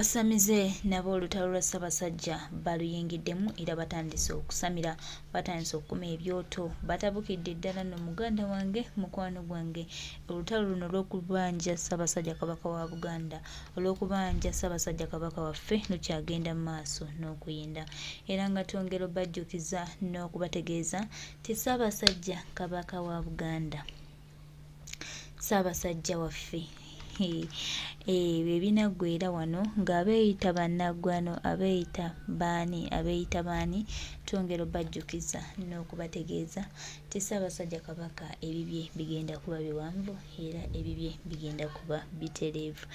Basamize nabo olutalo lwa Ssaabasajja baluyingiddemu era batandise okusamira, batandise okukuma ebyoto, batabukidde ddala no muganda wange, mukwano gwange. Olutalo luno olw'okubanja Ssaabasajja Kabaka wa Buganda, olw'okubanja Ssaabasajja Kabaka waffe lukyagenda mu maaso n'okuyinda. Era nga twongera obbajjukiza n'okubategeeza ti Ssaabasajja Kabaka wa Buganda, Ssaabasajja waffe ebinaggweera wano ng'abeeyita bannaggwano, abeeyita baani, twongera obbajjukiza n'okubategeeza ti Ssaabasajja Kabaka ebibye bigenda kuba biwanvu era ebibye bigenda kuba bitereevu.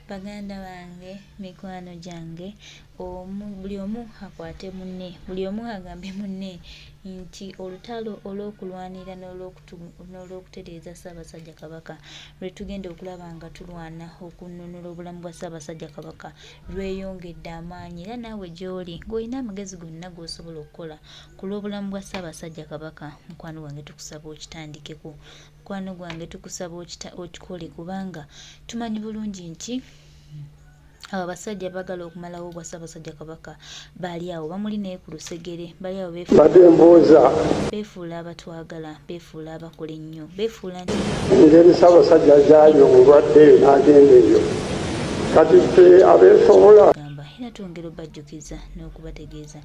Baganda bange, mikwano gyange, buli omu akwate munne, buli omu agambe munne nti olutalo olw'okulwanira n'olw'okutereeza Ssaabasajja Kabaka lwe tugenda okulaba nga tulwana okununula obulamu bwa Ssaabasajja Kabaka lweyongedde amaanyi, era naawe gy'oli ng'olina amagezi gonna g'osobola okukola ku lw'obulamu bwa Ssaabasajja Kabaka. Mukwano gwange tukusaba okitandikeko, mukwano gwange tukusaba okikole, kubanga tumanyi bulungi nti abo abasajja baagala okumalawo obwa Ssaabasajja Kabaka baali awo bamuli naye ku lusegere, bali awo beefuula abatwagala, beefuula abakola ennyo, beefuula nti ngeri Ssaabasajja gyali omulwadde eyo n'agenda eyo kati ffe abeesobola gamba. Era twongera obbajjukiza n'okubategeeza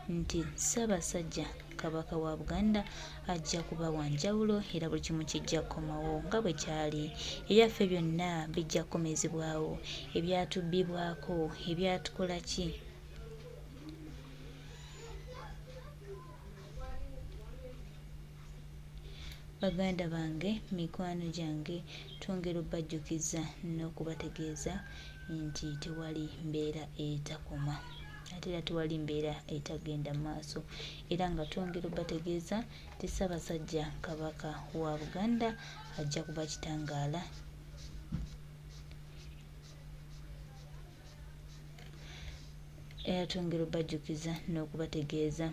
nti Ssaabasajja Kabaka wa Buganda ajja kuba wa njawulo era buli kimu kijja kukomawo nga bwe kyali. Ebyaffe byonna bijja kukomezebwawo, ebyatubbibwako, ebyatukola ki. Baganda bange, mikwano gyange, twongera obbajjukiza n'okubategeeza nti tewali mbeera etakoma ate era tewali mbeera etagenda mu maaso, era nga twongera obbategeeza ti Ssaabasajja Kabaka wa Buganda ajja kuba kitangaala. Era twongera obbajjukiza n'okubategeeza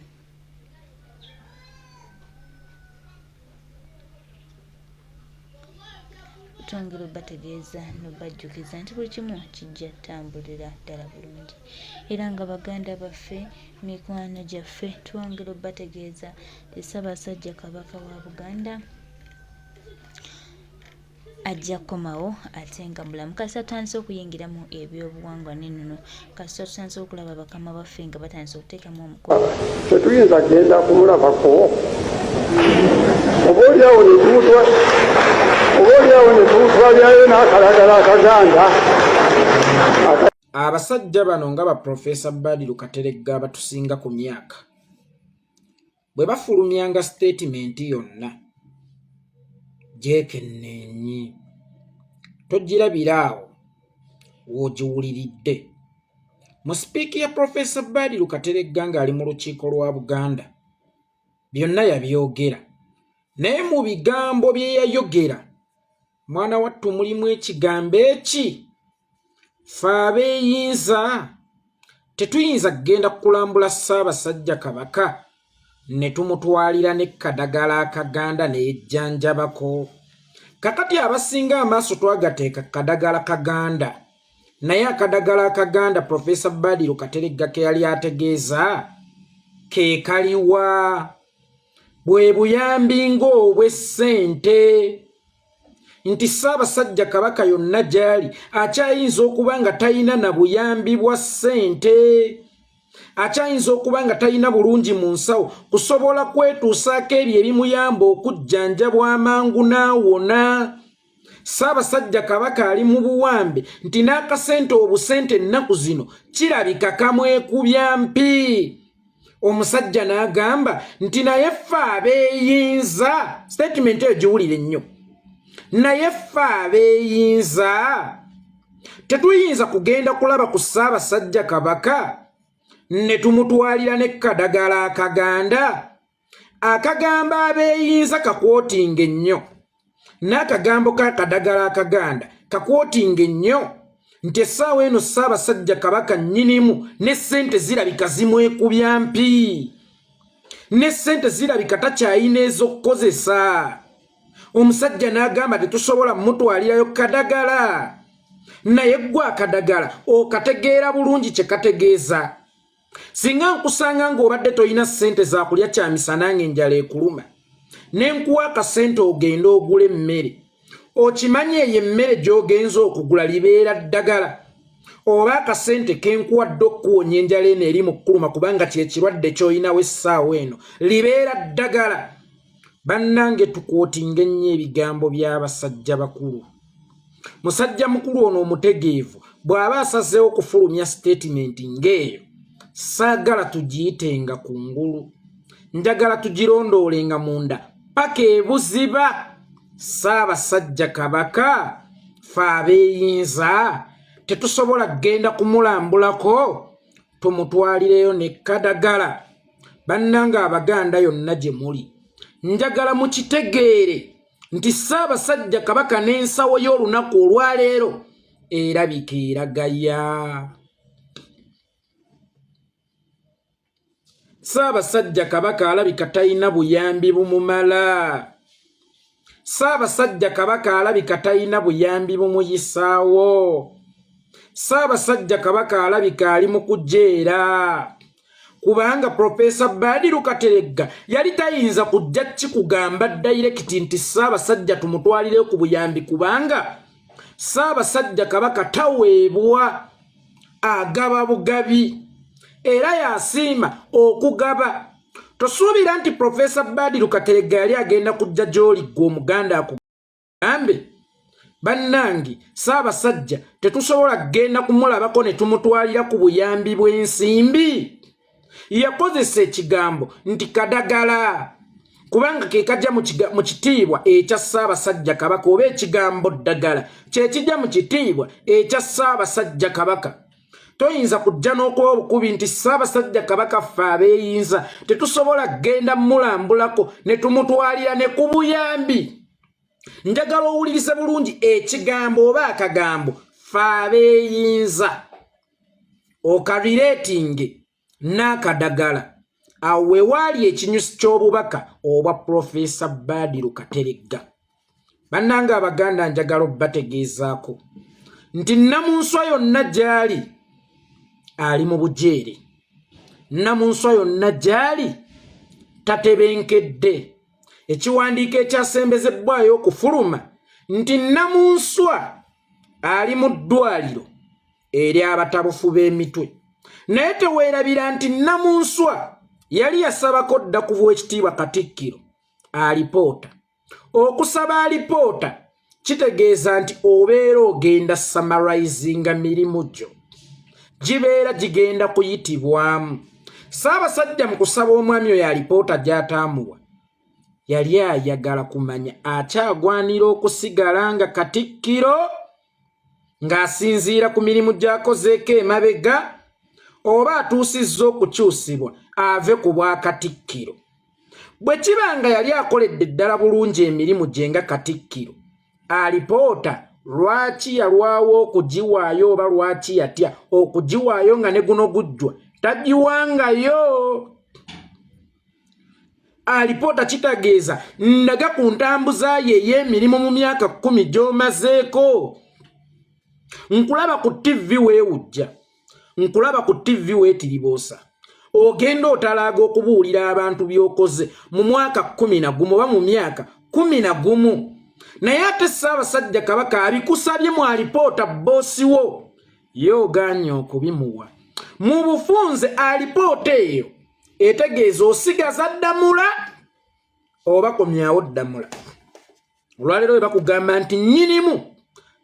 n'obbajjukiza nti buli kimu kijja ttambulira ddala bulungi. Era nga baganda baffe, mikwano gyaffe, twongera obbategeeza ti Ssaabasajja Kabaka wa Buganda ajja kukomawo ate nga mulamu. Kasita tutandise okuyingiramu ebyobuwangwa n'ennono, kasita tutandise okulaba bakama baffe nga batandise okuteekamu omukono, tetuyinza kgenda kumulabako obaolyawo ne tumutwalirayo n'akalagala akaganda. Abasajja bano nga ba Professor Badru Kateregga abatusinga ku myaka bwe bafulumyanga statement yonna gyekenneenyi, togirabiraawo w'ogiwuliridde. Mu sipiiki ya Professor Badru Kateregga ng'ali mu lukiiko lwa Buganda byonna yabyogera, naye mu bigambo bye yayogera mwana wattu mulimu ekigambo eki ffe abeeyinza tetuyinza kgenda kulambula Ssaabasajja Kabaka ne tumutwalira ne kadagala akaganda n'ejjanjabako. Kakati abasinga amaaso twagateeka kadagala kaganda, naye akadagala akaganda Professor Badru Kateregga ke yali ategeeza ke kaliwa bwe buyambi ng'obw'essente, nti Ssaabasajja Kabaka yonna gy'ali akyayinza okuba nga talina na buyambi bwa ssente, akyayinza okuba nga talina bulungi mu nsawo kusobola kwetuusaako ebyo ebimuyamba okujjanjabwa amangu n'awona. Ssaabasajja Kabaka ali mu buwambe nti n'akasente obusente ennaku zino kirabika kamwekubya mpi. Omusajja n'agamba nti naye ffe abeeyinza, statement eyo giwulire nnyo, naye ffe abeeyinza tetuyinza kugenda kulaba ku Ssaabasajja Kabaka ne tumutwalira ne kadagala akaganda. Akagambo abeeyinza kakwotinga ennyo, n'akagambo ka kadagala akaganda kakwotinga ennyo, nti essaawa eno Ssaabasajja Kabaka nnyinimu ne ssente zirabika zimwekubya mpi, ne ssente zirabika takyayina ez'okkozesa. Omusajja n'agamba tetusobola mutwalirayo kadagala naye gwe akadagala okategeera bulungi kye kategeeza. Singa nkusanga ng'obadde toyina ssente za kulya kyamisana ng'enjala ekuluma ne nkuwa akasente ogenda ogula emmere, okimanye eyo emmere gy'ogenza okugula libeera ddagala, oba akasente ke nkuwadde okuwonya enjala eno eri mu kkuluma kubanga kye kirwadde ky'oyinawo essaawa eno libeera ddagala. Bannange tukwotinga ennyo ebigambo by'abasajja bakulu. Musajja mukulu ono omutegeevu bw'aba asazeewo okufulumya statement ng'eyo, saagala tugiyitenga ku ngulu, njagala tugirondoolenga munda paka ebuziba. Ssaabasajja Kabaka ffe abeeyinza tetusobola kgenda kumulambulako tumutwalireyo ne kadagala. Bannanga Abaganda yonna gye muli, njagala mukitegeere nti Ssaabasajja Kabaka n'ensawo y'olunaku olwaleero erabika eragaya. Ssaabasajja Kabaka alabika talina buyambi bumumala. Ssaabasajja Kabaka alabika talina buyambi bumuyisaawo. Ssaabasajja Kabaka alabika ali mu kujeera, kubanga Profesa Badru Kateregga yali tayinza kujja kikugamba dayirekiti nti Ssaabasajja tumutwalireyo ku buyambi, kubanga Ssaabasajja Kabaka taweebwa, agaba bugabi era yasiima okugaba. Tosuubira nti Profesa Badru Kateregga yali agenda kujja gy'oli gwe Omuganda akugambe. Bannange Ssaabasajja tetusobola kgenda kumulabako ne tumutwalira ku buyambi bw'ensimbi. Yakozesa ekigambo nti kadagala kubanga ke kajja mu kitiibwa ekya Ssaabasajja Kabaka, oba ekigambo ddagala kye kijja mu kitiibwa ekya Ssaabasajja Kabaka. Toyinza kujja n'okuba obukubi nti Ssaabasajja Kabaka ffe abeeyinza tetusobola kgenda mulambulako ne tumutwalira ne ku buyambi. Njagala owulirize bulungi ekigambo oba akagambo ffe abeeyinza okarireetinge n'akadagala. Awo we waali ekinyusi ky'obubaka obwa Profesa Badru Kateregga. Bannanga Abaganda njagala obbategeezaako nti Namunswa yonna gy'ali ali mu bujeere. Namunswa yonna gy'ali tatebenkedde. Ekiwandiiko ekyasembezebbwayo okufuluma nti Namunswa ali mu ddwaliro eri abatabufu b'emitwe. Naye teweerabira nti Namunswa yali yasabako dda ku Oweekitiibwa Katikkiro alipoota. Okusaba alipoota kitegeeza nti obeera ogenda summarizinga mirimu gyo, gibeera gigenda kuyitibwamu. Ssaabasajja mu kusaba omwami oyo alipoota gy'ataamuwa yali ayagala kumanya akyagwanira okusigala nga Katikkiro ng'asinziira ku mirimu gy'akozeeko emabega, oba atuusizza okukyusibwa ave ku bwakatikkiro. Bwe kiba nga yali akoledde ddala bulungi emirimu gye nga Katikkiro, alipoota lwaki yalwawo okugiwaayo oba lwaki yatya okugiwaayo nga ne guno gujjwa tagiwangayo? Alipoota kitegeeza ndaga ku ntambuza ye ey'emirimu mu myaka 10 gy'omazeeko. Nkulaba ku TV weewujja, nkulaba ku TV weetiriboosa, ogenda otalaaga okubuulira abantu by'okoze mu mwaka 11 oba mu myaka 11. Naye ate Ssaabasajja Kabaka abikusabye mu alipoota boosi wo ye ogaanye okubimuwa. Mu bufunze alipoota eyo etegeeza osigaza ddamula oba komyawo ddamula. Olwaleero we bakugamba nti nnyinimu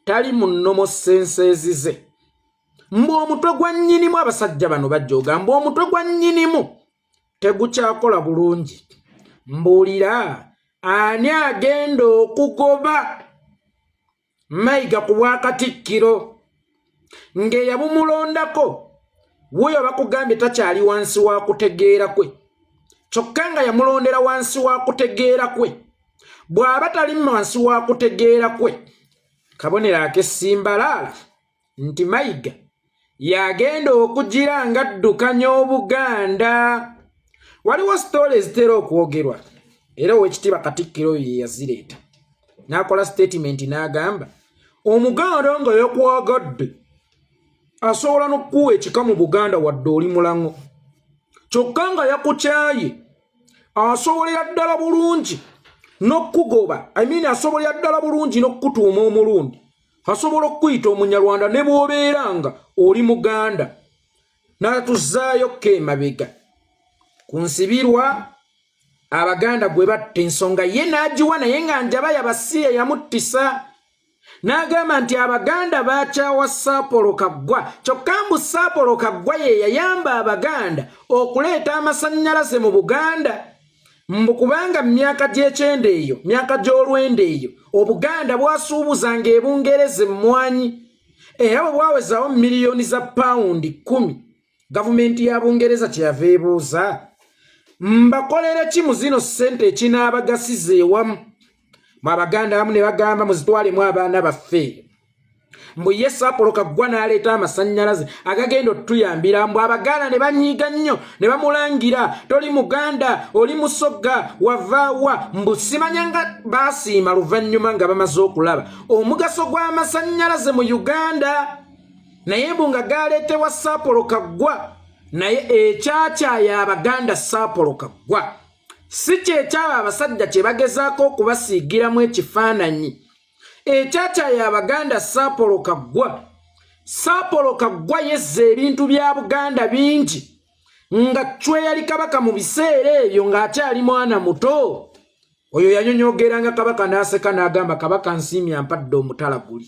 tali mu nnomo senseezize. Mbu omutwe gwa nnyinimu abasajja bano bajja ogamba omutwe gwa nnyinimu tegukyakola bulungi. Mbuulira ani agenda okugoba Mayiga ku bwakatikkiro ng'eyabumulondako wuyo bakugambye takyali wansi wa kutegeera kwe, kyokka nga yamulondera wansi wa kutegeera kwe. Bw'aba tali wansi wa kutegeera kwe, kabonero ak'essimbalaala nti Mayiga yagenda okugira nga addukanya Obuganda. Waliwo sitole ezitera okwogerwa era Oweekitiibwa Katikkiro ye yazireeta. N'akola statement n'agamba omuganda nga yakwagadde asobola n'okuwa ekika mu Buganda wadde oli mulango kyokka nga yakukyaye asobolera ddala bulungi n'okkugoba asobolera ddala bulungi n'okkutuuma omulundi asobola okuyita omunyarwanda ne bw'obeera nga oli muganda n'atuzzaayo emabega ku nsibirwa abaganda gwe batta ensonga ye n'agiwa naye nga njaba yabasiya yamuttisa n'agamba nti abaganda bakyawa Saapolo Kaggwa kyokka mbu Saapolo Kaggwa ye yayamba abaganda okuleeta amasannyalaze mu Buganda mbu kubanga mu myaka gy'ekyenda eyo myaka gy'olwenda eyo Obuganda bwasuubuzanga ebungereza emmwanyi era bwe bwawezaawo miliyoni za pawundi 10 gavumenti ya Bungereza kyeyava ebuuza mbakolere ki mu zino ssente ekinaabagasiza ewamu Abaganda abamu ne bagamba muzitwalemu abaana baffe mbu ye Saapolo Kaggwa n'aleeta amasannyalaze agagenda otuyambira mbu Abaganda ne banyiiga nnyo ne bamulangira toli Muganda oli Musogga wavaawa mbu simanya nga baasiima luvannyuma nga bamaze okulaba omugaso gw'amasannyalaze mu Uganda naye mbu nga gaaleetebwa Saapolo Kaggwa naye ekyakyaya Abaganda Saapolo Kaggwa si kyekyaba abasajja kye bagezaako okubasiigiramu ekifaananyi ekyakyaya Abaganda Saapolo Kaggwa Saapolo Kaggwa yezza ebintu bya Buganda bingi nga cwe yali kabaka mu biseera ebyo ng'akyali mwana muto oyo yanyonyogeranga kabaka n'aseka n'agamba kabaka nsiimye ampadde omutala guli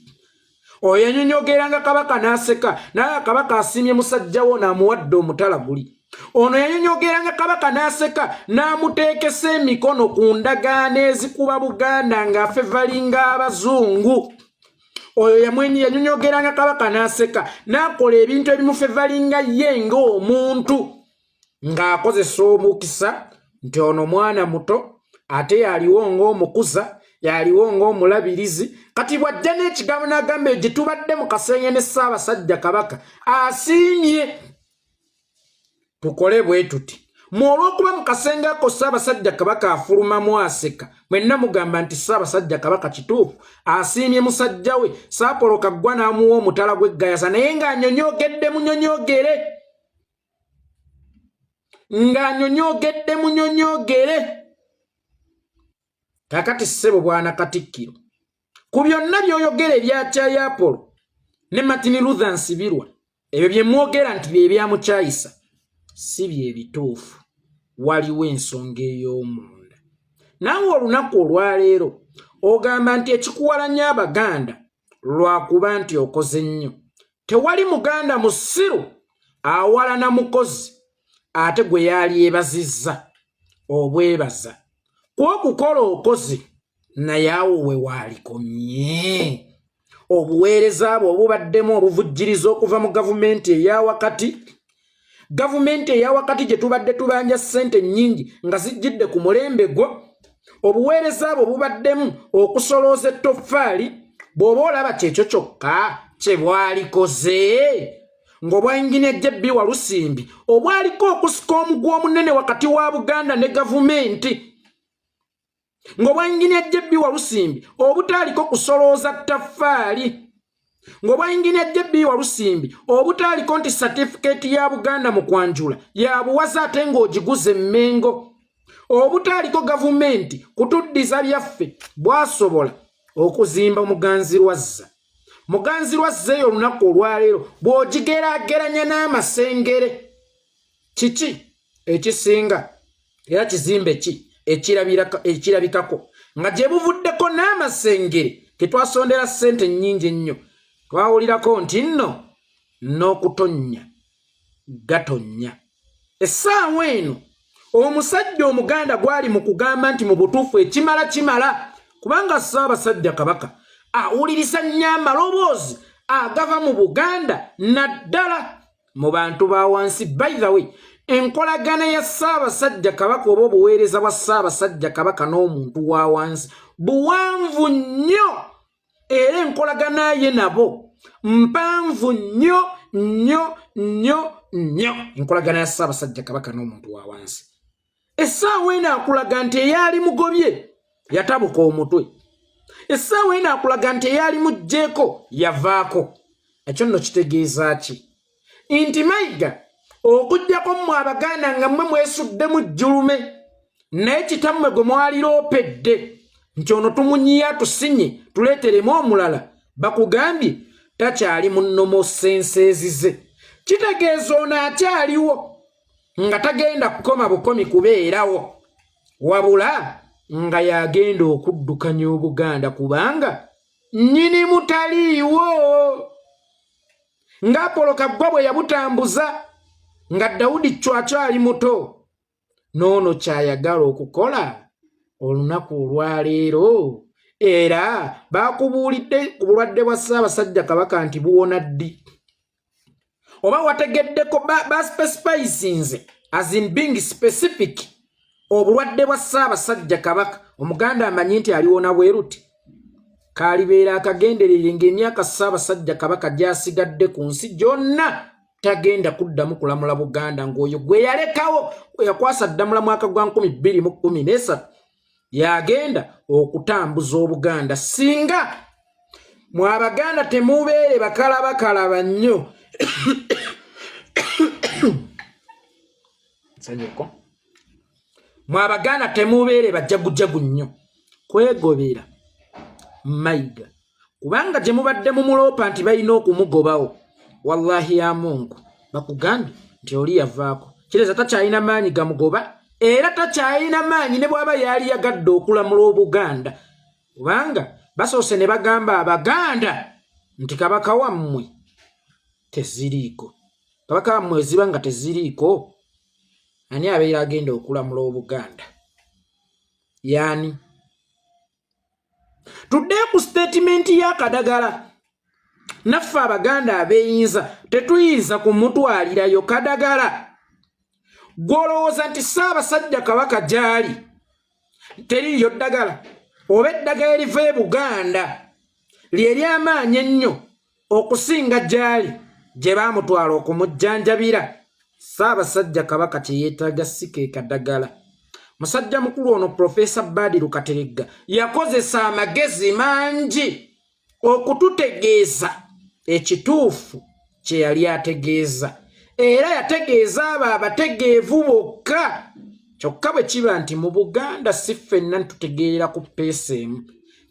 oyo yanyonyogeranga kabaka n'aseka naye kabaka asiimye musajjawo n'amuwadde omutala guli ono yanyonyogeranga kabaka n'aseka n'amuteekesa emikono ku ndagaano ezikuba Buganda ng'afevalinga abazungu oyo yanyonyogeranga kabaka n'aseka n'akola ebintu ebimufevalinga ye ng'omuntu ng'akozesa omukisa nti ono mwana muto ate yaliwo ng'omukuza yaliwo ng'omulabirizi kati bw'ajja n'ekigambo n'agamba gye tubadde mu Kasenye ne Ssaabasajja Kabaka asiimye tukole bwe tuti olw'okuba mu Kasenga ako Ssaabasajja Kabaka afulumamu aseka mwenna mugamba nti Ssaabasajja Kabaka kituufu asiimye musajja we Saapolo Kaggwa n'amuwa omutala gw'eggayasa naye ng'anyonyogedde munyonyogere kakati ssebo bwana Katikkiro ku byonna by'oyogera ebyakyayi Apolo ne Martin Luther Nsibirwa ebyo bye mwogera nti bye byamukyayisa si bye bituufu waliwo ensonga ey'omunda naawe olunaku olwaleero ogamba nti ekikuwalanya Abaganda lwakuba nti okoze nnyo tewali Muganda musiru awalana mukozi ate gwe yali ebazizza obwebaza kw'okukola okozi naye awo we waalikomye obuweereza bwo obubaddemu obuvujjiriza okuva mu gavumenti eyawakati gye tubadde tubanja ssente nnyingi nga zijjidde ku mulembe gwo obuweereza bwo obubaddemu okusolooza ettoffaali bw'oba olaba kyekyo kyokka kye bwalikoze ng'obwayingina ejjebbi Walusimbi obwaliko okusika omugwa omunene wakati wa Buganda ne gavumenti ng'obwayingina ejjebbi Walusimbi obutaaliko kusolooza ttaffaali ng'obwayingina ejjebbi Walusimbi obutaaliko nti satifikeeti ya Buganda mu kwanjula ya buwaze ate ng'ogiguze Mmengo obutaaliko gavumenti kutuddiza byaffe bwasobola okuzimba Muganzi Lwazza eyo olunaku olwaleero bw'ogigeraageranya n'amasengere kiki ekisinga era kizimbe ki ekirabikako nga gye buvuddeko n'amasengere ketwasondera ssente nnyingi ennyo twawulirako nti nno n'okutonnya gatonnya essaawa eno omusajja Omuganda gwali mu kugamba nti mu butuufu ekimala kubanga Ssaabasajja Kabaka awulirisa nnyo amaloboozi agava mu Buganda naddala mu bantu ba wansi. By the way, enkolagana ya Ssaabasajja Kabaka oba obuweereza bwa Ssaabasajja Kabaka n'omuntu wa wansi buwanvu nnyo era enkolagana ye nabo mpanvu nnyo enkolagana ya Ssaabasajja Kabaka n'omuntu wa wansi. Essaawa eno akulaga nti eyali mugobye yatabuka omutwe essaawa eno akulaga nti eyali mugjeeko yavaako. Ekyo nno kitegeeza ki? Nti Mayiga okujjako mmwe Abaganda nga mmwe mwesudde mu jjulume naye kitammwe gwe mwaliroopedde nti ono tumunyiya tusinye tuleeteremu omulala bakugambye takyali munnomo senseezize. Kitegeeza ono akyaliwo nga tagenda kukoma bukomi kubeerawo wabula nga yagenda okuddukanya Obuganda kubanga nnyini mutaliiwo. Nga Apollo Kaggwa bwe yabutambuza nga Daudi Chwacho ali muto noono kyayagala okukola olunaku olwaleero. Era bakubuulidde ku bulwadde bwa Ssaabasajja Kabaka nti buwona ddi. Oba wategeddeko baspecifizinze as in being specific obulwadde bwa Ssaabasajja Kabaka Omuganda amanyi nti aliwona bweruti. Kaalibeera akagenderere ng'emyaka Ssaabasajja Kabaka gy'asigadde ku nsi gyonna tagenda kuddamu kulamula Buganda ng'oyo gwe yalekawo gwe yakwasa ddamula mwaka gwa 2013 yagenda okutambuza Obuganda. Singa mu Abaganda temubeere bakalabakalaba nnyo sanyuko mu Abaganda temubeere bajagujagu nnyo kwegobera Mayiga kubanga gye mubadde mu muloopa nti balina okumugobawo wallahi ya Mungu bakugambye nti oli yavaako kireza takyalina maanyi gamugoba era takyalina maanyi ne bw'aba yali yagadde okulamula Obuganda kubanga basoose ne bagamba Abaganda nti kabaka wammwe teziriiko. Kabaka wammwe eziba nga teziriiko ani abeera agenda okulamula Obuganda? Yani tudde ku statement ya Kadagala. Naffe Abaganda abeeyinza tetuyinza kumutwalirayo Kadagala. Gwolowooza nti Ssaabasajja Kabaka gyali teriiyo ddagala oba eddagala eriva e Buganda ly'ery'amaanyi ennyo okusinga gyali gye baamutwala okumujjanjabira? Ssaabasajja Kabaka kye yeetaaga si ke kadagala. Musajja mukulu ono Profesa Badru Kateregga yakozesa amagezi mangi okututegeeza ekituufu kye yali ategeeza. Era yategeeza abo abategeevu bokka. Kyokka bwe kiba nti mu Buganda si ffenna ntutegeerera ku peesa emu.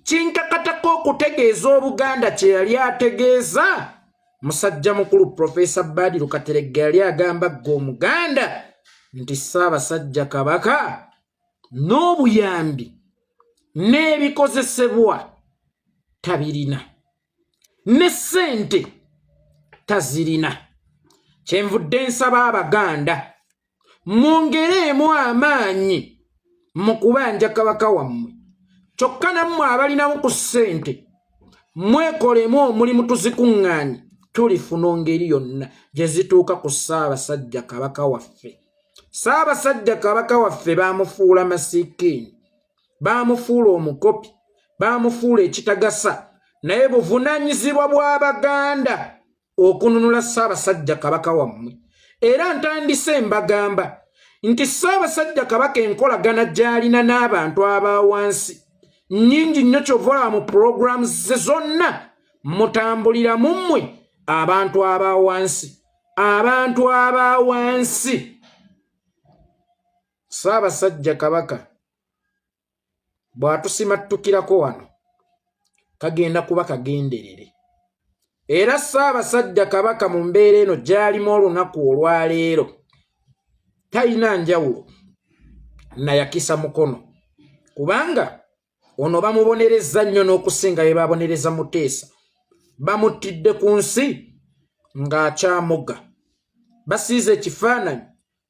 Kinkakatako okutegeeza Obuganda kye yali ategeeza. Musajja mukulu Profesa Badru Kateregga yali agamba ggwe Omuganda nti Ssaabasajja Kabaka n'obuyambi n'ebikozesebwa tabirina ne ssente tazirina. Kyenvudde nsaba Abaganda mwongereemu amaanyi mu kubanja kabaka wammwe. Kyokka nammwe abalinamu ku ssente mwekolemu omulimu tuzikuŋŋaanye tulifuna ngeri yonna gye zituuka ku Ssaabasajja Kabaka waffe. Ssaabasajja Kabaka waffe baamufuula masiikini, baamufuula omukopi, baamufuula ekitagasa, naye buvunaanyizibwa bw'Abaganda okununula Ssaabasajja Kabaka wammwe. Era ntandise mbagamba nti Ssaabasajja Kabaka enkolagana gy'alina n'abantu abawansi nnyingi nnyo kyova mu programs ze zonna mutambulira mummwe abantu abawansi. Abantu abawansi Ssaabasajja Kabaka bw'atusimattukirako wano kagenda kuba kagenderere. Era Ssaabasajja Kabaka mu mbeera eno gy'alimu olunaku olwaleero talina njawulo na Yakisa Mukono, kubanga ono bamubonereza nnyo n'okusinga bye babonereza Muteesa. Bamuttidde ku nsi ng'akyamuga, basiize ekifaananyi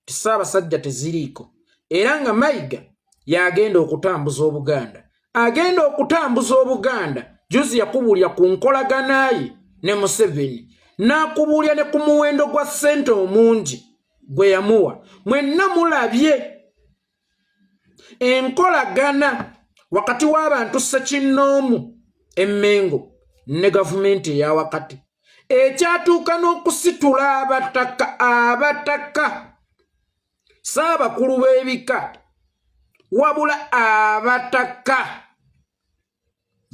ti Ssaabasajja teziriiko. Era nga Mayiga y'agenda okutambuza Obuganda. Agenda okutambuza Obuganda. Juzi yakubuulira ku nkolagana ye ne Museveni, n'akubuulira ne ku muwendo gwa ssente omungi gwe yamuwa. Mwenna mulabye enkolagana wakati w'abantu Ssekinnoomu Emmengo ne gavumenti eya wakati ekyatuuka n'okusitula abataka Ssaabakulu b'ebika wabula abataka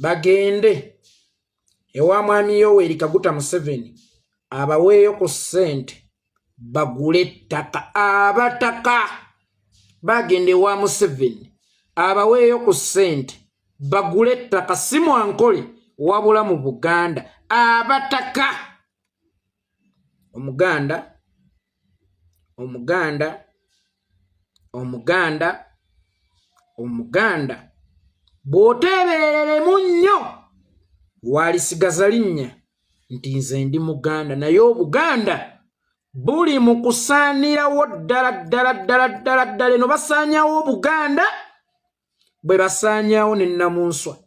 bagende ewa mwami Yoweri Kaguta Museveni abaweeyo ku ssente bagule ettaka. Abataka bagende wa Museveni abaweeyo ku ssente bagule ettaka, si Mwankole wabula mu Buganda. Abataka omuganda bw'oteebereremu nnyo walisigaza linnya nti nze ndi Muganda, naye Obuganda buli mu kusaanirawo ddala. Eno basaanyawo Obuganda bwe basaanyawo ne Namunswa.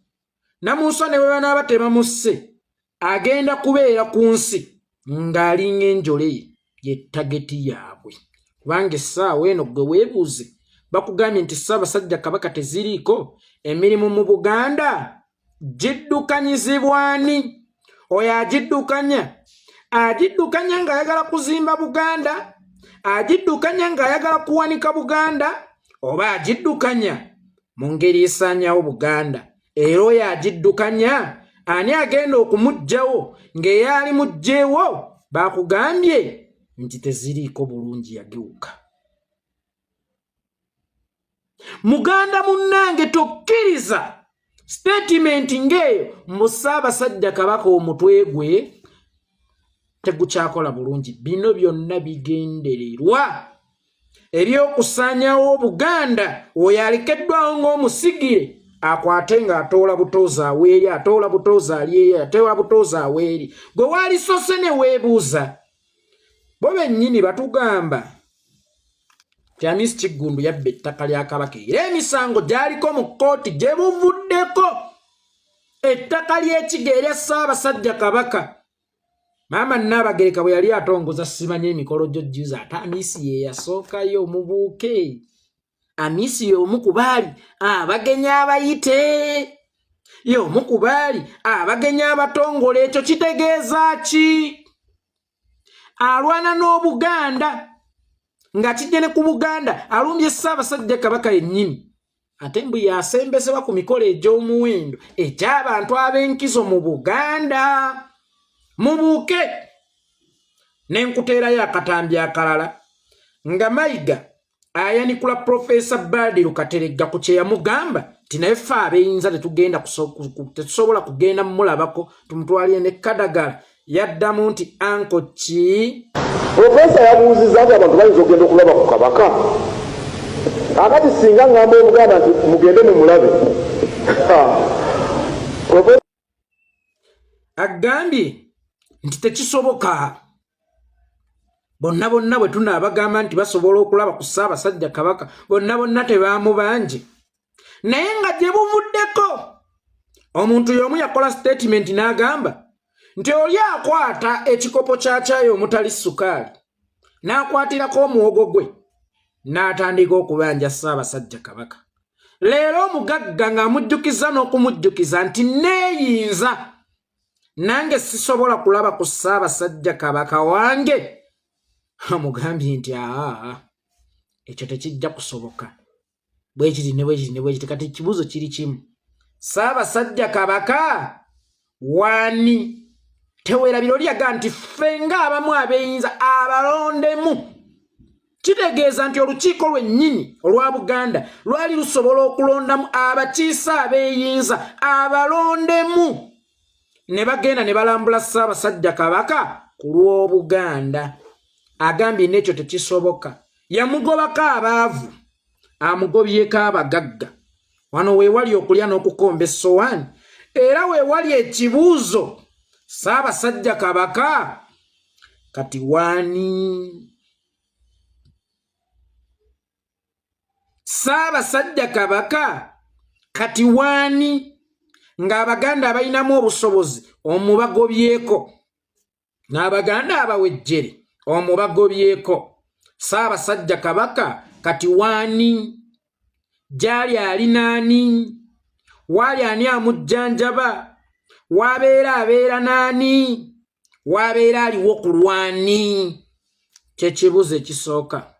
Namunswa ne bwe banaaba tebamusse agenda kubeera ku nsi ng'alinga enjole ye tageti yaabwe. Kubanga essaawa eno gwe weebuuze bakugambye nti Ssaabasajja Kabaka teziriiko, emirimu mu Buganda giddukanyizibwani? Oyo agiddukanya ng'ayagala kuzimba Buganda, agiddukanya ng'ayagala kuwanika Buganda, oba agiddukanya mu ngeri esaanyawo Buganda? Era oyo agiddukanya ani agenda okumuggyawo ng'eyali muggyeewo bakugambye nti teziriiko bulungi yagiwuka? Muganda munnange tokkiriza statement ng'eyo mu Ssaabasajja Kabaka omutwe gwe tegukyakola bulungi. Bino byonna bigendererwa eby'okusaanyawo Buganda. Oyo alekeddwawo ng'omusigire akwate ng'atoola butoozi aweeri, atoola butoozi ali, atoola butoozi aweeri. Gwe waalisose ne weebuuza. Bo bennyini batugamba ti Hamisi Kiggundu yabba ettaka lya Kabaka era emisango gyaliko mu kkooti gye buvuddeko. Ettaka ly'Ekiga erya Ssaabasajja Kabaka, Maama Nnaabagereka bwe yali atongoza simanye emikolo gy'ojjuza, ate Hamisi ye yasookayo mu buuke. Hamisi y'omu ku baali abagenyi abayite, y'omu ku baali abagenyi abatongole. Ekyo kitegeeza ki? Alwana n'Obuganda nga kijje ne ku Buganda alumbye Ssaabasajja Kabaka yennyini, ate mbu yasembesebwa ku mikolo egy'omuwendo egy'abantu ab'enkizo mu Buganda. Mubuuke n'enkuteerayo akatambi akalala nga Mayiga ayanikula Profesa Badru Kateregga ku kye yamugamba ti naye ffe abeyinza tetusobola kugenda mumulabako tumutwalire ne Kadagala. Yaddamu nti anko ki? Profesa yabuuzizza nti abantu bayinza okugenda okulaba ku Kabaka. Akati singa ngamba Obuganda nti mugende mumulabe. Agambye nti tekisoboka. Bonna bwe tunaabagamba nti basobola okulaba ku Ssaabasajja Kabaka, bonna tebaamubanje. Naye nga gye buvuddeko omuntu y'omu yakola statement n'agamba nti oli akwata ekikopo kya caayi omutali sukaali n'akwatirako omuwogo gwe n'atandika okubanja Ssaabasajja Kabaka. Leero omugagga ng'amujjukiza n'okumujjukiza nti neeyinza nange sisobola kulaba ku Ssaabasajja Kabaka wange. Amugambye nti ekyo tekijja kusoboka. Bwe kiti kati ekibuuzo kiri kimu. Ssaabasajja Kabaka wani? Teweerabira oli yagaa nti ffe ng'abamu abeyinza abalondemu. Kitegeeza nti olukiiko lwennyini olwa Buganda lwali lusobola okulondamu abakiise abeyinza abalondemu, ne bagenda ne balambula Ssaabasajja Kabaka ku lw'Obuganda. Agambye n'ekyo tekisoboka. Yamugobako abaavu, amugobyeko abagagga. Wano weewali okulya n'okukomba essowaani, era weewali ekibuuzo. Ssaabasajja Kabaka kati wani? Ssaabasajja Kabaka kati wani? Ng'Abaganda abalinamu obusobozi omubagobyeko, n'Abaganda abawejjere omubagobyeko. Ssaabasajja Kabaka kati wani? Gyali ali naani? Waali ani amujjanjaba? Abeera naani? Wabeera aliwo ku lwani? Kyekibuuzo ekisooka.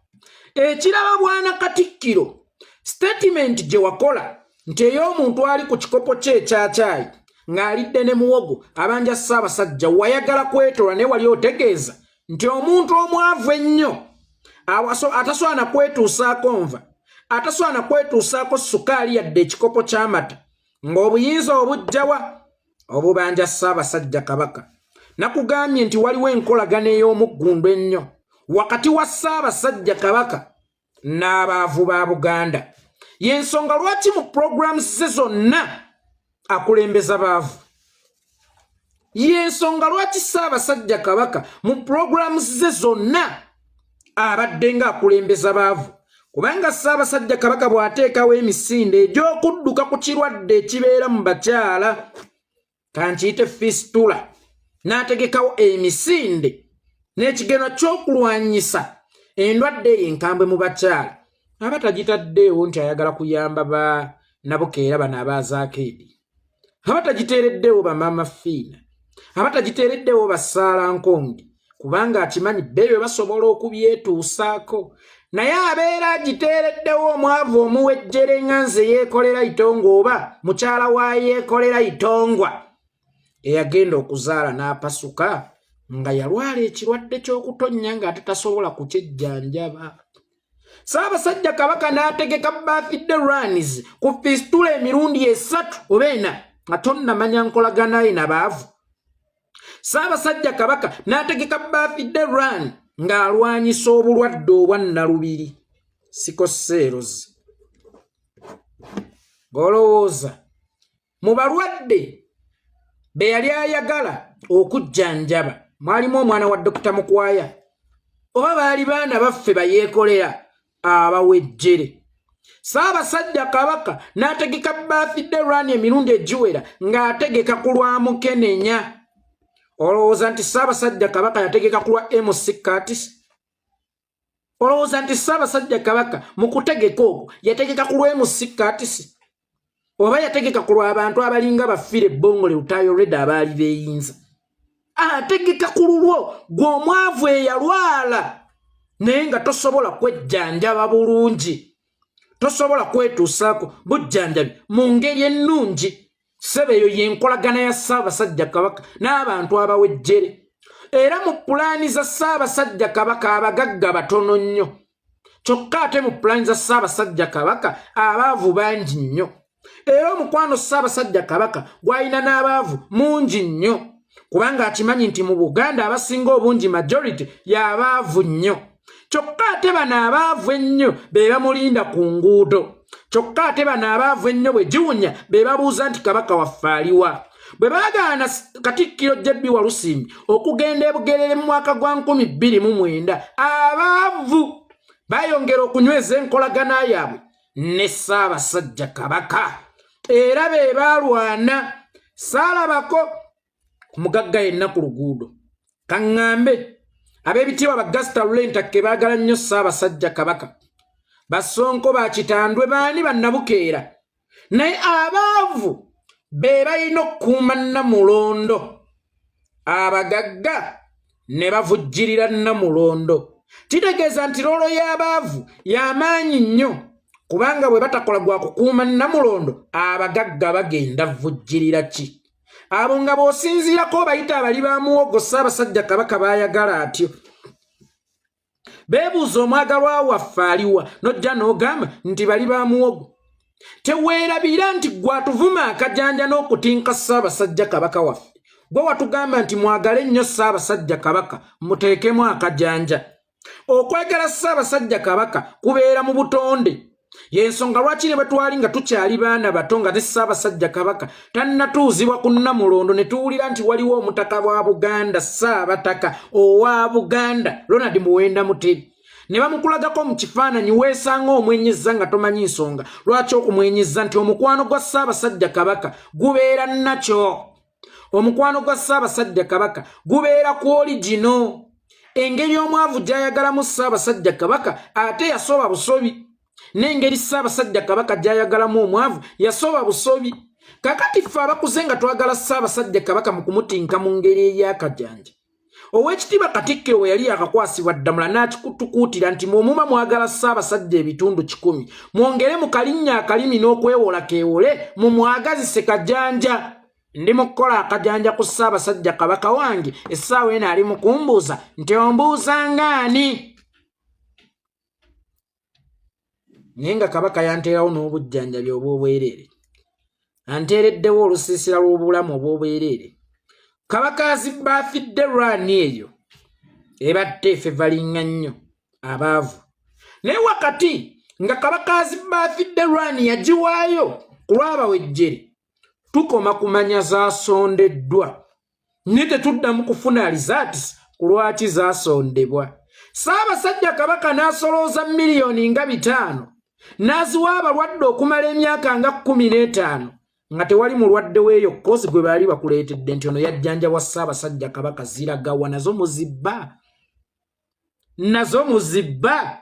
Ekiraba bwana Katikkiro, statement gye wakola nti ey'omuntu ali ku kikopo kye ekya caayi ng'alidde ne muwogo abanja Ssaabasajja wayagala kwetolwa ne wali otegeeza nti omuntu omwavu ennyo atasobola kwetuusaako nva atasobola kwetuusaako sukaali yadde ekikopo ky'amata ng'obuyinza obujjawa obubanja Ssaabasajja Kabaka. Nakugambye nti waliwo enkolagana ey'omuggundu ennyo wakati wa Ssaabasajja Kabaka n'abaavu ba Buganda. Y'ensonga lwaki mu programs ze zonna akulembeza baavu. Y'ensonga lwaki Ssaabasajja Kabaka mu programs ze zonna abadde nga akulembeza baavu. Kubanga Ssaabasajja Kabaka bw'ateekawo emisinde egy'okudduka ku kirwadde ekibeera mu bakyala kankiyite fistula n'ategekawo emisinde n'ekigenwa ky'okulwanyisa endwadde eyo enkambwe mu bakyala. Aba tagitaddeewo nti ayagala kuyamba ba Nabukeera bano abazaakeedi. Aba tagiteereddeewo bamaama Fiina. Aba tagiteereddeewo Basaalankongi kubanga akimanyi bebyo basobola okubyetuusaako. Naye abeera agiteereddewo omwavu omuwejjere nga nze yeekolera itongo oba mukyala wa yeekolera itongwa eyagenda okuzaala n'apasuka nga yalwala ekirwadde ky'okutonnya ng'ate tasobola kukyejjanjaba. Ssaabasajja Kabaka n'ategeka birthday runs ku fistula emirundi 3 oba 4 nga tonnamanya nkolagana ye n'abaavu. Ssaabasajja Kabaka n'ategeka birthday run ng'alwanyisa obulwadde obwa Nalubiri sikoseerozi. Ng'olowooza mu balwadde be yali ayagala okujjanjaba mwalimu omwana wa Dr. Mukwaya oba baali baana baffe bayeekolera abawejjere. Ssaabasajja Kabaka n'ategeka birthday run emirundi egiwera ng'ategeka ku lwa Mukenenya. Olowooza nti Ssaabasajja Kabaka yategeka ku lwa MC Curtis? Olowooza nti Ssaabasajja Kabaka mu kutegeka okwo yategeka ku lwa MC Curtis? Oba yategeka ku lw'abantu abalinga baffire Bongole Lutayo Red abaali beeyinza? Ategeka ku lulwo gw'omwavu eyalwala naye nga tosobola kwejjanjaba bulungi, tosobola kwetuusaako bujjanjabi mu ngeri ennungi. Ssebe eyo y'enkolagana ya Ssaabasajja Kabaka n'abantu abawejjere. Era mu pulaani za Ssaabasajja Kabaka abagagga batono nnyo, kyokka ate mu pulaani za Ssaabasajja Kabaka abaavu bangi nnyo. Era omukwano Ssaabasajja Kabaka gw'alina n'abaavu mungi nnyo kubanga akimanyi nti mu Buganda abasinga obungi majority y'abaavu nnyo. Kyokka ate bano abaavu ennyo be bamulinda ku nguudo. Kyokka ate bano abaavu ennyo bwe giwunya be babuuza nti Kabaka waffe aliwa. Bwe baagaana Katikkiro J.B. Walusimbi okugenda e Bugerere mu mwaka gwa 2009 abaavu bayongera okunyweza enkolagana yaabwe ne Ssaabasajja Kabaka era be baalwana. Saalabako ku mugagga yenna ku luguudo kaŋŋambe ab'ebitiibwa Bagasta Lulentakke baagala nnyo Ssaabasajja Kabaka. Basonko bakitandwe baani Bannabukeera naye abaavu be balina okukuuma Namulondo. Abagagga ne bavujjirira Namulondo. Kitegeeza nti loolo y'abaavu y'amaanyi nnyo kubanga bwe batakola gwa kukuuma Namulondo abagagga bagenda vujjirira ki? Abo nga bw'osinziirako bayita abali ba muwogo Ssaabasajja Kabaka baayagala atyo. Beebuuza omwagalwa waffe aliwa n'ojja n'ogamba nti bali ba muwogo. Teweerabira nti gwatuvuma akajanja n'okutinka Ssaabasajja Kabaka waffe. Gwe watugamba nti mwagale nnyo Ssaabasajja Kabaka muteekemu akajanja. Okwagala Ssaabasajja Kabaka kubeera mu butonde. Y'ensonga lwaki ne bwe twali nga tukyali baana bato nga ne Ssaabasajja Kabaka tannatuuzibwa ku Namulondo ne tuwulira nti waliwo omutaka wa Buganda Ssaabataka owa Buganda Ronald Muwenda Mutebi. Ne bamukulagako mu kifaananyi weesanga omwenyezza nga tomanyi nsonga lwaki okumwenyezza nti omukwano gwa Ssaabasajja Kabaka gubeera nakyo. Omukwano gwa Ssaabasajja Kabaka gubeera ku origino. Engeri omwavu gy'ayagalamu Ssaabasajja Kabaka ate yasoba busobi. N'engeri Ssaabasajja Kabaka gy'ayagalamu omwavu yasoba busobi. Kakati ffe abakuze nga twagala Ssaabasajja Kabaka mu kumutinka mu ngeri ey'akajanja. Oweekitiibwa Katikkiro we yali yakakwasibwa Ddamula n'akitukuutira nti muba mwagala Ssaabasajja ebitundu 100 mwongere mu kalinnya akalimi n'okwewola keewole mumwagazise kajanja. ndi mukola akajanja ku Ssaabasajja Kabaka wange essaawa eno ali mukumbuuza nti ombuuza ngaani naye nga Kabaka yanteerawo n'obujjanjabi obw'obwereere anteereddewo olusiisira lw'obulamu obw'obwereere Kabaka azibbaafidde rwani eyo ebatte effe valinga nnyo abaavu naye wakati nga Kabaka azibbaafidde rwani yagiwaayo ku lw'abawejjere tukoma kumanya zaasondeddwa ne tetuddamu kufuna alizaatisi ku lwaki zaasondebwa Ssaabasajja Kabaka n'asolooza miliyoni nga 5 n'aziwa abalwadde okumala emyaka nga 15 nga tewali mulwadde w'eyo kozi gwe baali bakuleetedde nti ono yajjanjabwa Ssaabasajja Kabaka ziragawa nazo muzibba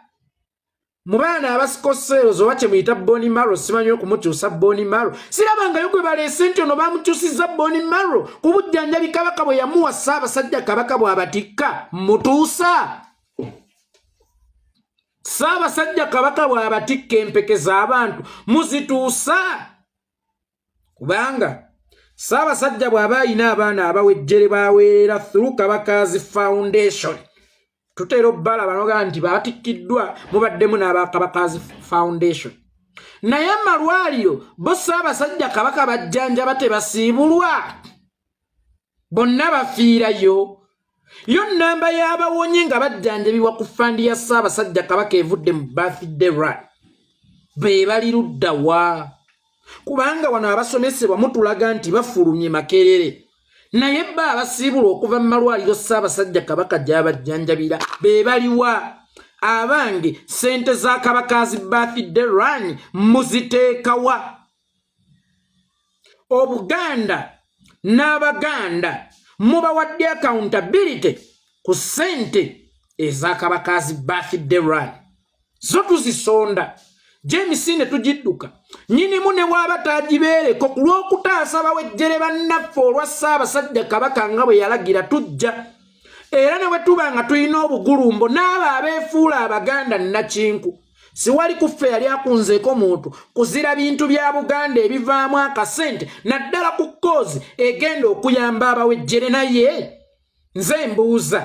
mu baana abasikoseero zoba kyemuyita Boni Marrow simanyi okumukyusa Boni Marrow sirabangayo gwe baleese nti ono bamukyusizza Boni Marrow ku bujjanjabi Kabaka bwe yamuwa Ssaabasajja Kabaka bw'abatikka mutuusa Ssaabasajja Kabaka bw'abatikka empeke z'abantu muzituusa kubanga Ssaabasajja bw'aba ayina abaana abawejjere baweerera through Kabakazi Foundation tutera obbala banoga nti batikkiddwa mubaddemu n'aba Kabakazi Foundation naye amalwaliro bo Ssaabasajja Kabaka bajjanjaba tebasiibulwa bonna bafiirayo yo nnamba y'abawonye nga bajjanjabibwa ku fandi ya Ssaabasajja Kabaka evudde mu birthday run be bali ludda wa kubanga wano abasomesebwa mutulaga nti bafulumye Makerere naye bba abasiibula okuva mu malwaliro Ssaabasajja Kabaka gy'abajjanjabira be baliwa abange sente za Kabakazi birthday run muziteekawa Obuganda n'Abaganda mubawadde accountability ku sente eza Kabakazi birthday run zo tuzisonda James ne tugidduka nyinimu ne waba tagibeereko ku lw'okutaasa bawejjere bannaffe olwa Ssaabasajja Kabaka nga bwe yalagira tujja era ne bwe tuba nga tulina obugulumbo n'abo abeefuula Abaganda nnakinku siwali kuffe yali akunzeeko muntu kuzira bintu bya Buganda ebivaamu akasente naddala ku kkoozi egenda okuyamba abawejjere naye nze mbuuza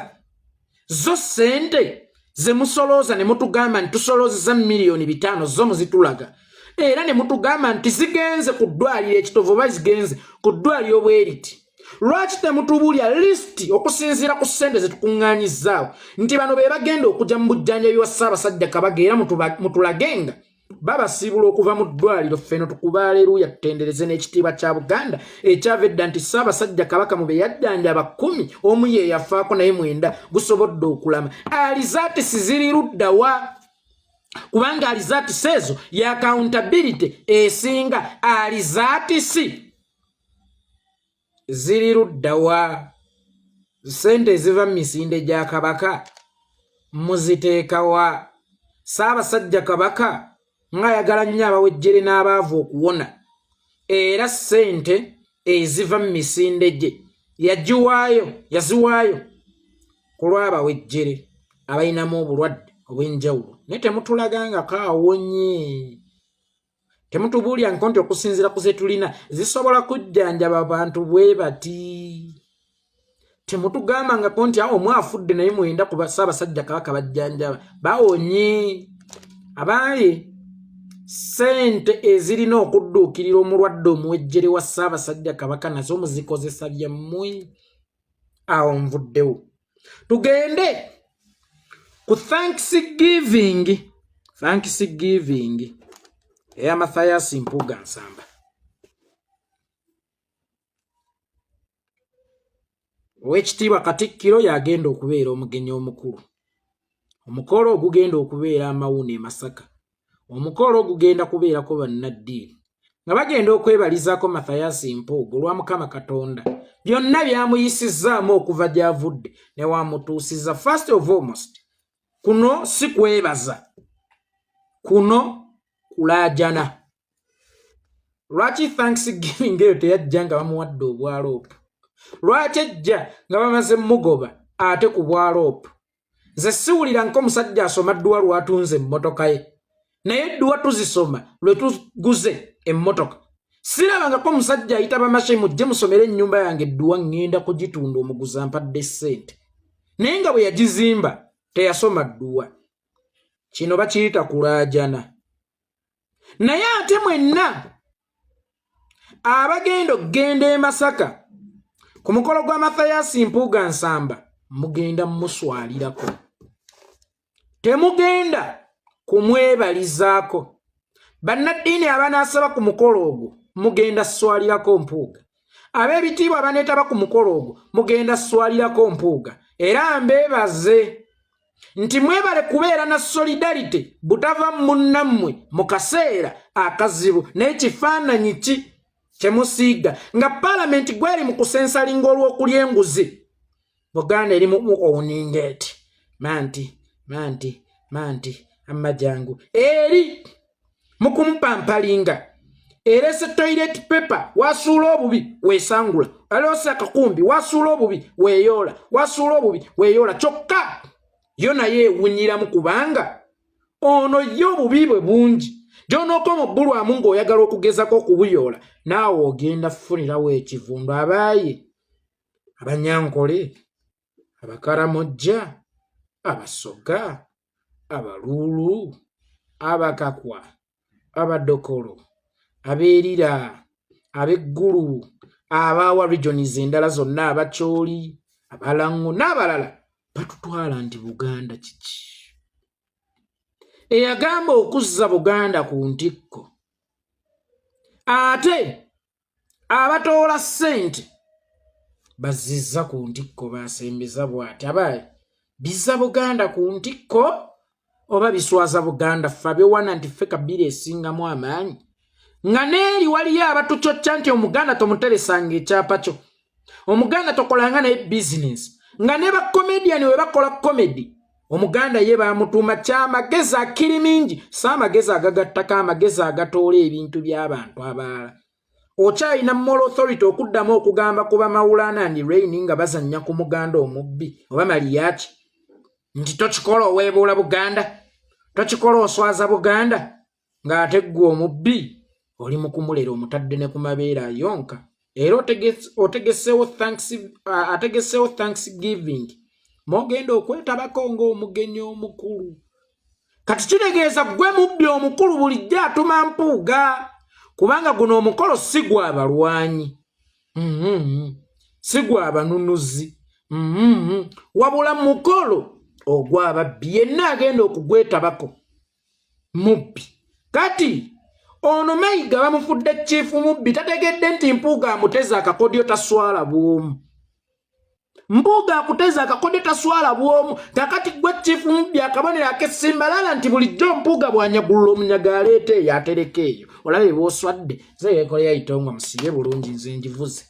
zo sente ze musolooza ne mutugamba nti tusoloozeza miliyoni 5 zo muzitulaga era ne mutugamba nti zigenze ku ddwaliro ekitovu oba zigenze ku ddwaliro bweriti lwaki temutubuulya lisiti okusinziira ku ssente ze tukuŋŋaanyizzaawo nti bano be bagenda okujja mu bujjanjabi wa Ssaabasajja Kabaka era mutulagenga babasiibula okuva mu ddwaliro ffeno tukuba aleluya tutendereze n'ekitiibwa kya Buganda ekyava edda nti Ssaabasajja Kabaka mu be yajjanjaba 10 omu ye yafaako naye 9 gusobodde okulama alizaatisi ziri ludda wa kubanga alizaatisi ezo ya accountability esinga alizaatisi ziri ludda wa sente eziva mu misinde gya Kabaka muziteeka wa Ssaabasajja Kabaka ng'ayagala nnyo abawejjere n'abaavu okuwona era ssente eziva mu misinde gye yaziwaayo ku lw'abawejjere abalinamu obulwadde obw'enjawulo naye temutulagangako awonye temutubuulya nti okusinziira ku ze tulina zisobola kujjanjaba abantu bwe bati temutugambangako nti awo mwafudde naye mwenda ku Ssaabasajja Kabaka bajjanjaba bawonye abaaye sente ezirina okudduukirira omulwadde omuwejjere wa Ssaabasajja Kabaka nazo muzikozesa byammwe awo nvuddewo tugende ku Thanksgiving eya Mathias Mpuuga Nsamba Oweekitiibwa Katikkiro yagenda okubeera omugenyi omukulu omukolo ogugenda okubeera amawuune e Masaka omukolo ogugenda kubeerako bannaddiini nga bagenda okwebalizaako Mathias Mpuuga olwa Mukama Katonda byonna byamuyisizzaamu okuva gy'avudde ne wamutuusiza first of almost kuno si kwebaza kuno kulaajana lwaki Thanksgiving eyo teyajja nga bamuwadde obwaloopu lwaki ejja nga bamaze mugoba ate ku bwaloopu nze siwulira nk'omusajja asoma dduwa lwatunze emmotoka ye naye edduwa tuzisoma lwe tuguze emmotoka Sirabangako musajja ayita bamashe mujje musomere ennyumba yange edduwa ngenda kugitunda omuguzi ampadde ssente. Naye nga bwe yagizimba teyasoma dduwa. Kino bakiyita kulaajana. Naye ate mwenna abagenda okugenda e Masaka ku mukolo gwa Mathias Mpuuga Nsamba mugenda muswalirako. Temugenda kumwebalizaako. Bannaddiini abanaasaba ku mukolo ogwo mugenda swalirako Mpuuga. Ab'ebitiibwa abaneetaba ku mukolo ogwo mugenda swalirako Mpuuga. Era mbeebaze nti mwebale kubeera na solidarity butava munnammwe mu kaseera akazibu n'ekifaananyi ki kye musiiga nga paalamenti gweri mu kusensalinga olw'okulya enguzi. Buganda eri mu owuningeti manti amajangu eri mu kumupampalinga erese toilet paper wasuula obubi weesangula alose akakumbi wasuula obubi weeyoola wasuula obubi weeyoola kyokka yo naye ewunyiramu kubanga ono yo obubi bwe bungi gy'onookoma obbulwamu ng'oyagala okugezako okubuyoola naawe ogenda funirawo ekivundu. Abaaye Abanyankole, Abakaramojja, Abasoga, Abaluulu, Abakakwa, Abadokolo, Abeerira, Ab'eggulu, Abaawa regions endala zonna, Abakyoli, Abalango n'abalala batutwala nti Buganda kiki. Eyagamba okuzza Buganda ku ntikko ate abatoola ssente bazizza ku ntikko baasembeza bw'ati. Abaaye bizza Buganda ku ntikko oba biswaza Buganda ffe abewana nti ffe Kabila esingamu amaanyi nga n'eri waliyo abatucocca nti Omuganda tomuteresanga ekyapa kyo, Omuganda tokolanga naye bizinesi nga ne bakomediani we bakola komedi Omuganda ye bamutuuma kyamagezi akiri mingi si amagezi agagattako amagezi agatoola ebintu by'abantu abalala. Okyalina moral authority okuddamu okugamba kuba Mawulana and Rain nga bazannya ku Muganda omubbi oba Maliyaki nti tokikola oweebuula Buganda, tokikola oswaza Buganda ng'ate ggwe omubbi oli mu kumulera omutadde ne ku mabeere ayonka. Era otegeseewo Thanksgiving mogenda okwetabako ng'omugenyi omukulu. Kati kitegeeza gwe mubbi omukulu bulijjo atuma Mpuuga kubanga guno omukolo si gwa balwanyi, si gwa banunuzi, wabula mukolo ogw'ababbi. Yenna agenda okugwetabako mubbi. Kati ono Mayiga bamufudde chifu mubbi tategedde nti Mpuuga amuteza akakodyo taswala bwomu. Mpuuga akuteza akakodyo taswala bwomu. Kakati gwe chifu mubbi akabonera akesimbalala nti bulijjo Mpuuga bw'anyagulula omunyaga aleete eyo atereka eyo olabe bw'oswadde ze yekola yayitongwa musibe bulungi nze njivuze.